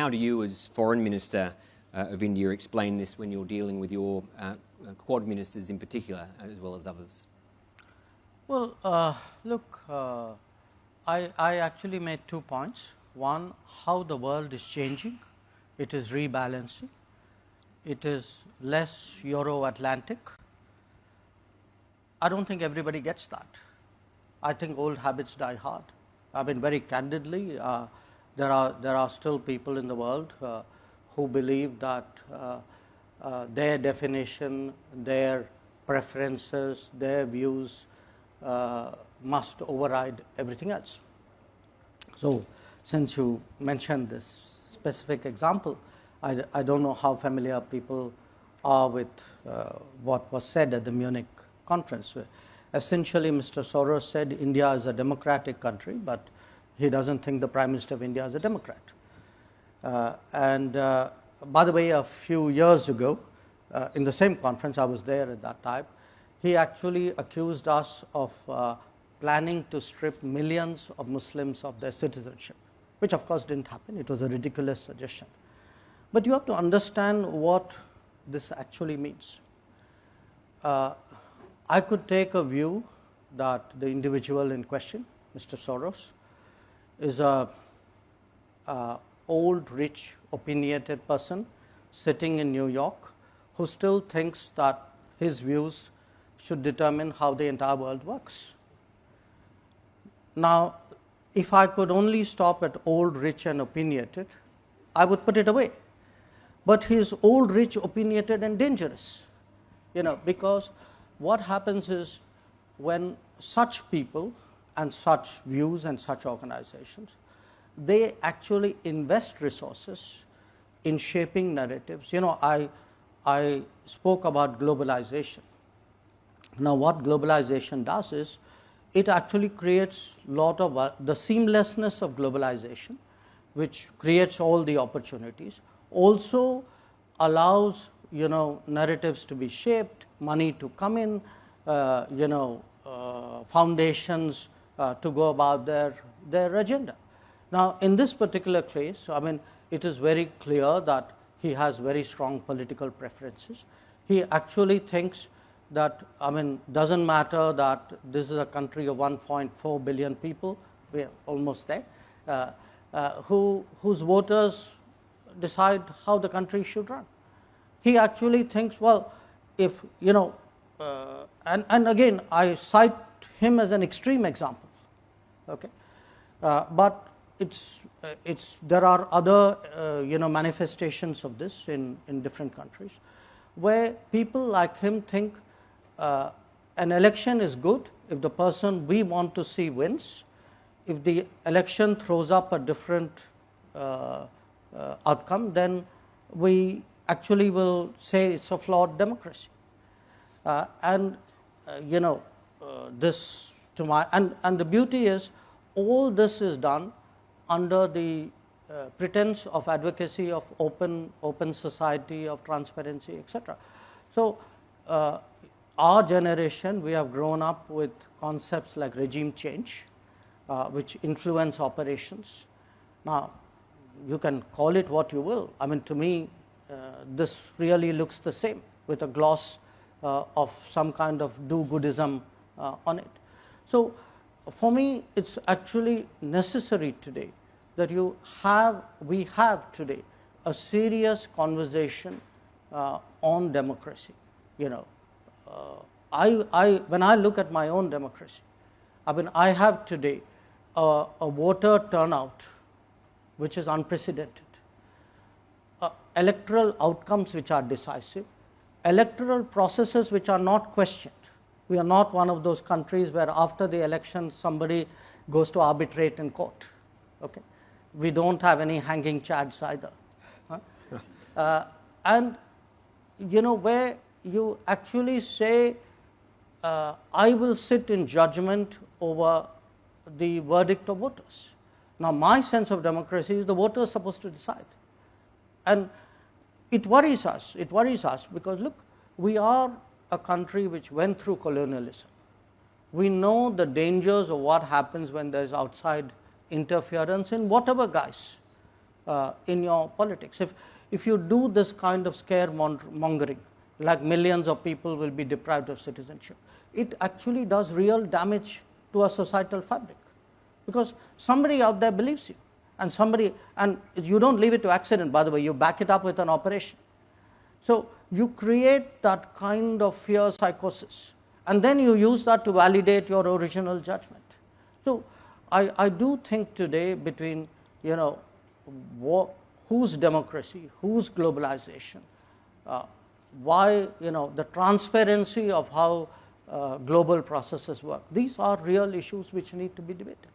how do you, as Foreign Minister of India, explain this when you're dealing with your Quad ministers in particular, as well as others? Well, look, I actually made 2 points. One, how the world is changing. It is rebalancing. It is less Euro-Atlantic. I don't think everybody gets that. I think old habits die hard. I mean, very candidly, there are still people in the world who believe that their definition, their preferences, their views must override everything else. So, since you mentioned this specific example, I don't know how familiar people are with what was said at the Munich conference. Essentially, Mr. Soros said India is a democratic country, but he doesn't think the Prime Minister of India is a Democrat. By the way, a few years ago, in the same conference, I was there at that time, he actually accused us of planning to strip millions of Muslims of their citizenship, which of course didn't happen. It was a ridiculous suggestion. But you have to understand what this actually means. I could take a view that the individual in question, Mr. Soros, is a old, rich, opinionated person sitting in New York who still thinks that his views should determine how the entire world works. Now, if I could only stop at old, rich and opinionated, I would put it away. But he is old, rich, opinionated and dangerous, because what happens is when such people and such views and such organizations, they actually invest resources in shaping narratives. I spoke about globalization. Now, what globalization does is it actually creates lot of the seamlessness of globalization, which creates all the opportunities, also allows narratives to be shaped, money to come in, foundations to go about their agenda. Now, in this particular case, I mean, it is very clear that he has very strong political preferences. He actually thinks that, I mean, doesn't matter that this is a country of 1.4 billion people, we are almost there, whose voters decide how the country should run. He actually thinks, well, if, and again, I cite him as an extreme example, okay, but there are other, manifestations of this in different countries, where people like him think an election is good if the person we want to see wins. If the election throws up a different outcome, then we actually will say it's a flawed democracy. This to my and the beauty is all this is done under the pretense of advocacy of open society, of transparency, etc. So, our generation, we have grown up with concepts like regime change, which influence operations. Now, you can call it what you will. I mean, to me, this really looks the same, with a gloss of some kind of do-goodism on it. So, for me, it's actually necessary today that we have today a serious conversation on democracy. When I look at my own democracy, I mean, I have today a voter turnout which is unprecedented, electoral outcomes which are decisive, electoral processes which are not questioned. We are not one of those countries where after the election somebody goes to arbitrate in court. Okay? We don't have any hanging chads either. And where you actually say, I will sit in judgment over the verdict of voters. Now, my sense of democracy is the voters are supposed to decide. And it worries us because, look, we are a country which went through colonialism. We know the dangers of what happens when there is outside interference in whatever guise. in your politics. If you do this kind of scaremongering, like millions of people will be deprived of citizenship, it actually does real damage to our societal fabric, because somebody out there believes you, and you don't leave it to accident, by the way, you back it up with an operation. So you create that kind of fear psychosis, and then you use that to validate your original judgment. So I do think today, between, you know, whose democracy, whose globalization, why, you know, the transparency of how global processes work, these are real issues which need to be debated.